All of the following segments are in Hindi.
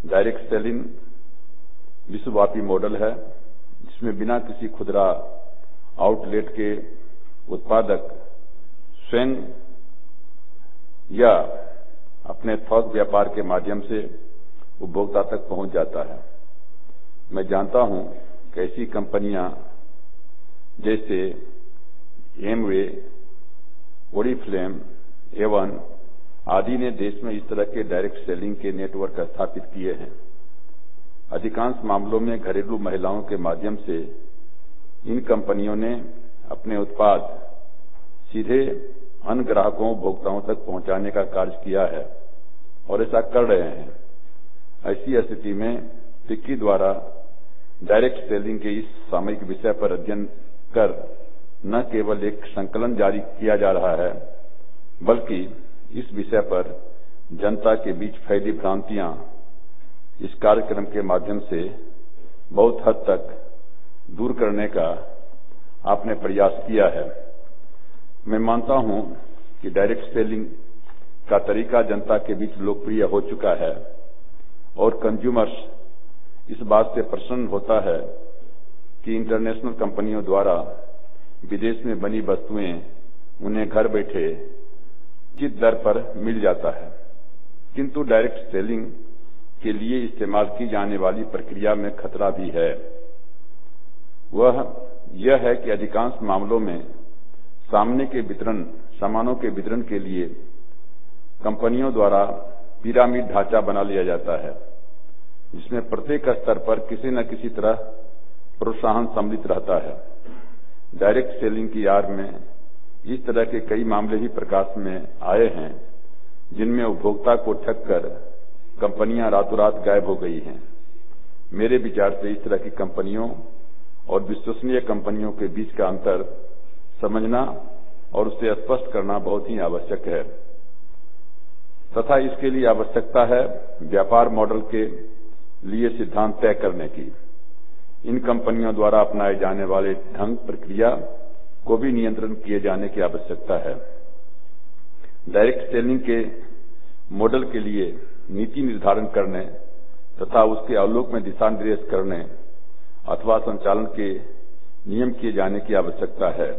डायरेक्ट सेलिंग विश्वव्यापी मॉडल है जिसमें बिना किसी खुदरा आउटलेट के उत्पादक स्वयं या अपने थोक व्यापार के माध्यम से उपभोक्ता तक पहुंच जाता है। मैं जानता हूं कि ऐसी कंपनियां जैसे एमवे, ओरिफ्लेम, एवन आदि ने देश में इस तरह के डायरेक्ट सेलिंग के नेटवर्क स्थापित किए हैं। अधिकांश मामलों में घरेलू महिलाओं के माध्यम से इन कंपनियों ने अपने उत्पाद सीधे अन्य ग्राहकों उपभोक्ताओं तक पहुंचाने का कार्य किया है और ऐसा कर रहे हैं। ऐसी स्थिति में फिक्की द्वारा डायरेक्ट सेलिंग के इस सामयिक विषय पर अध्ययन कर न केवल एक संकलन जारी किया जा रहा है बल्कि इस विषय पर जनता के बीच फैली भ्रांतियां इस कार्यक्रम के माध्यम से बहुत हद तक दूर करने का आपने प्रयास किया है। मैं मानता हूं कि डायरेक्ट सेलिंग का तरीका जनता के बीच लोकप्रिय हो चुका है और कंज्यूमर्स इस बात से प्रसन्न होता है कि इंटरनेशनल कंपनियों द्वारा विदेश में बनी वस्तुएं उन्हें घर बैठे उचित दर पर मिल जाता है। किंतु डायरेक्ट सेलिंग के लिए इस्तेमाल की जाने वाली प्रक्रिया में खतरा भी है। वह यह है कि अधिकांश मामलों में सामानों के वितरण के लिए कंपनियों द्वारा पिरामिड ढांचा बना लिया जाता है जिसमें प्रत्येक स्तर पर किसी न किसी तरह प्रोत्साहन सम्मिलित रहता है। डायरेक्ट सेलिंग की आड़ में इस तरह के कई मामले भी प्रकाश में आए हैं जिनमें उपभोक्ता को ठग कर कंपनियां रातों रात गायब हो गई हैं। मेरे विचार से इस तरह की कंपनियों और विश्वसनीय कंपनियों के बीच का अंतर समझना और उसे स्पष्ट करना बहुत ही आवश्यक है तथा इसके लिए आवश्यकता है व्यापार मॉडल के लिए सिद्धांत तय करने की। इन कंपनियों द्वारा अपनाए जाने वाले ढंग प्रक्रिया को भी नियंत्रण किए जाने की आवश्यकता है। डायरेक्ट सेलिंग के मॉडल के लिए नीति निर्धारण करने तथा उसके आलोक में दिशा निर्देश करने अथवा संचालन के नियम किए जाने की आवश्यकता है।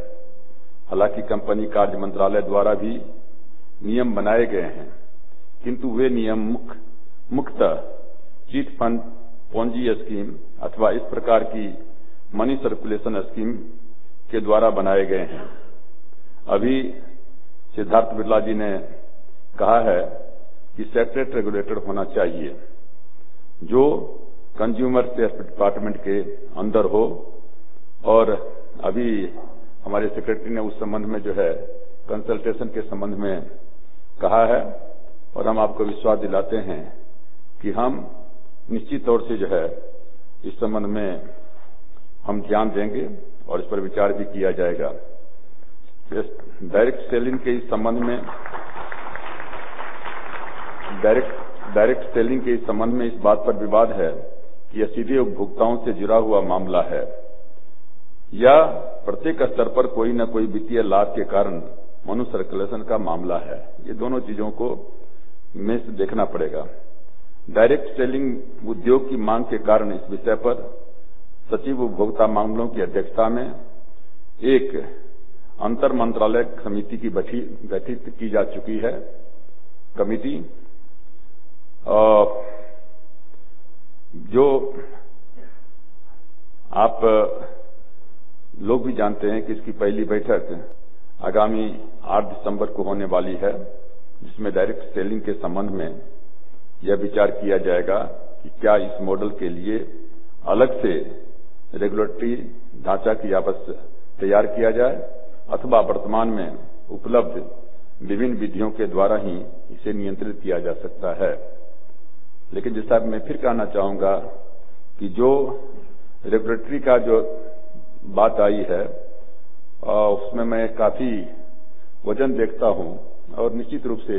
हालांकि कंपनी कार्य मंत्रालय द्वारा भी नियम बनाए गए हैं किंतु वे नियम मुख्यतः चिट फंड, पोंजी स्कीम अथवा इस प्रकार की मनी सर्कुलेशन स्कीम के द्वारा बनाए गए हैं। अभी सिद्धार्थ बिरला जी ने कहा है कि सेपरेट रेगुलेटर होना चाहिए जो कंज्यूमर अफेयर्स डिपार्टमेंट के अंदर हो और अभी हमारे सेक्रेटरी ने उस संबंध में जो है कंसल्टेशन के संबंध में कहा है और हम आपको विश्वास दिलाते हैं कि हम निश्चित तौर से जो है इस संबंध में हम ध्यान देंगे और इस पर विचार भी किया जाएगा। डायरेक्ट सेलिंग के इस संबंध में डायरेक्ट सेलिंग के इस संबंध में इस बात पर विवाद है कि यह सीधे उपभोक्ताओं से जुड़ा हुआ मामला है या प्रत्येक स्तर पर कोई न कोई वित्तीय लाभ के कारण मनी सर्कुलेशन का मामला है। ये दोनों चीजों को में से देखना पड़ेगा। डायरेक्ट सेलिंग उद्योग की मांग के कारण इस विषय पर सचिव उपभोक्ता मामलों की अध्यक्षता में एक अंतर मंत्रालय समिति की गठित की जा चुकी है। कमिटी जो आप लोग भी जानते हैं कि इसकी पहली बैठक आगामी 8 दिसंबर को होने वाली है जिसमें डायरेक्ट सेलिंग के संबंध में यह विचार किया जाएगा कि क्या इस मॉडल के लिए अलग से रेगुलेटरी ढांचा की तैयार किया जाए अथवा वर्तमान में उपलब्ध विभिन्न विधियों के द्वारा ही इसे नियंत्रित किया जा सकता है। लेकिन जैसा मैं फिर कहना चाहूंगा कि जो रेगुलेटरी का जो बात आई है उसमें मैं काफी वजन देखता हूं और निश्चित रूप से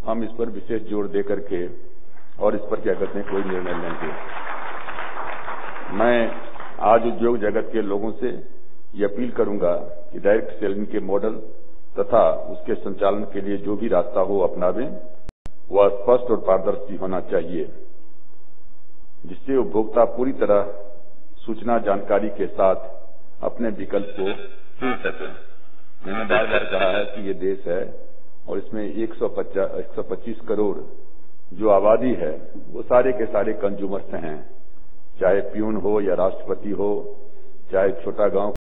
हम इस पर विशेष जोर दे करके और इस पर क्या कहते हैं कोई निर्णय लेंगे। मैं आज उद्योग जगत के लोगों से ये अपील करूंगा कि डायरेक्ट सेलिंग के मॉडल तथा उसके संचालन के लिए जो भी रास्ता हो अपनावें वह स्पष्ट और पारदर्शी होना चाहिए। जिससे उपभोक्ता पूरी तरह सूचना जानकारी के साथ अपने विकल्प को चुन सके। मैंने बार बार कहा है कि ये देश है और इसमें 125 करोड़ जो आबादी है वो सारे के सारे कंज्यूमर्स हैं, चाहे प्यून हो या राष्ट्रपति हो, चाहे छोटा गांव